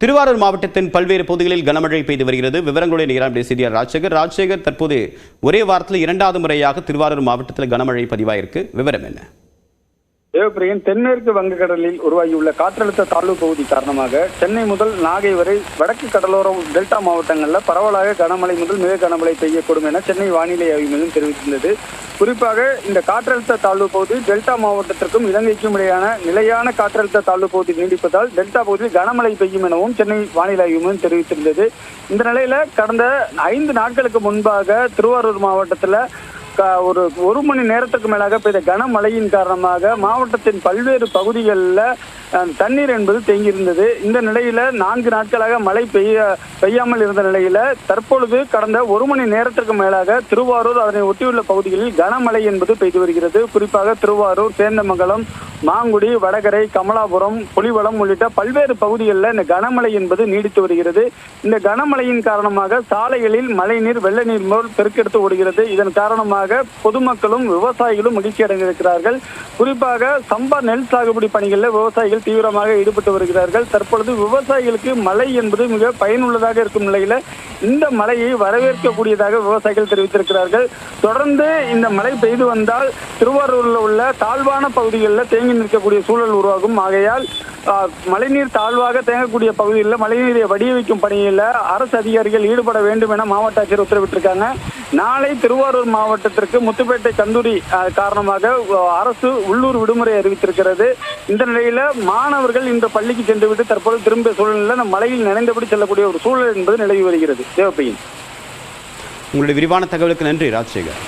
திருவாரூர் மாவட்டத்தின் பல்வேறு பகுதிகளில் கனமழை பெய்து வருகிறது. விவரங்களுடைய நேரம் செய்தியாளர் ராஜசேகர், தற்போது ஒரே வாரத்தில் இரண்டாவது முறையாக திருவாரூர் மாவட்டத்தில் கனமழை பதிவாயிருக்கு. விவரம் என்ன? தேவப்பிரியன், தென்மேற்கு வங்கக்கடலில் உருவாகியுள்ள காற்றழுத்த தாழ்வு பகுதி காரணமாக சென்னை முதல் நாகை வரை வடக்கு கடலோர டெல்டா மாவட்டங்களில் பரவலாக கனமழை முதல் மிக கனமழை பெய்யக்கூடும் என சென்னை வானிலை ஆய்வு மையம் தெரிவித்திருந்தது. குறிப்பாக இந்த காற்றழுத்த தாழ்வு பகுதி டெல்டா மாவட்டத்திற்கும் இலங்கைக்கும் இடையான நிலையான காற்றழுத்த தாழ்வு பகுதி நீடிப்பதால் டெல்டா பகுதியில் கனமழை பெய்யும் எனவும் சென்னை வானிலை ஆய்வு மையம் தெரிவித்திருந்தது. இந்த நிலையில கடந்த 5 நாட்களுக்கு முன்பாக திருவாரூர் மாவட்டத்தில் ஒரு மணி நேரத்துக்கு மேலாக பெய்த கனமழையின் காரணமாக மாவட்டத்தின் பல்வேறு பகுதிகளில் தண்ணீர் என்பது தேங்கியிருந்தது. இந்த நிலையில 4 நாட்களாக மழை பெய்யாமல் இருந்த நிலையில தற்பொழுது கடந்த 1 மணி நேரத்திற்கு மேலாக திருவாரூர் அதனை ஒட்டியுள்ள பகுதிகளில் கனமழை என்பது பெய்து வருகிறது. குறிப்பாக திருவாரூர், சேந்தமங்கலம், மாங்குடி, வடகரை, கமலாபுரம், புலிவலம் உள்ளிட்ட பல்வேறு பகுதிகளில் இந்த கனமழை என்பது நீடித்து வருகிறது. இந்த கனமழையின் காரணமாக சாலைகளில் மழைநீர் வெள்ள நீர் போல் பெருக்கெடுத்து ஓடுகிறது. இதன் காரணமாக பொதுமக்களும் விவசாயிகளும் மகிழ்ச்சி அடைந்திருக்கிறார்கள். குறிப்பாக சம்பா நெல் சாகுபடி பணிகளில் விவசாயிகள் தீவிரமாக ஈடுபட்டு வருகிறார்கள். தற்பொழுது விவசாயிகளுக்கு மழை என்பது மிக பயனுள்ளதாக இருக்கும் நிலையில இந்த மழையை வரவேற்கக்கூடியதாக விவசாயிகள் தெரிவித்திருக்கிறார்கள். தொடர்ந்து இந்த மழை பெய்து வந்தால் திருவாரூரில் உள்ள தாழ்வான பகுதிகளில் தேங்கி நிற்கக்கூடிய சூழல் உருவாகும். ஆகையால் மழைநீர் தாழ்வாக தேங்கக்கூடிய பகுதிகளில் மழைநீரை வடிய வைக்கும் பணியில் அரசு அதிகாரிகள் ஈடுபட வேண்டும் என மாவட்ட ஆட்சியர் உத்தரவிட்டிருக்காங்க. நாளை திருவாரூர் மாவட்டத்திற்கு முத்துப்பேட்டை கந்தூரி காரணமாக அரசு உள்ளூர் விடுமுறை அறிவித்திருக்கிறது. இந்த நிலையில மாணவர்கள் இந்த பள்ளிக்கு சென்றுவிட்டு தற்போது திரும்பிய சூழலில் மழையில் நனைந்தபடி செல்லக்கூடிய ஒரு சூழல் என்பது நிலவி வருகிறது. தேவப்பையன், உங்களுடைய விரிவான தகவலுக்கு நன்றி ராஜசேகர்.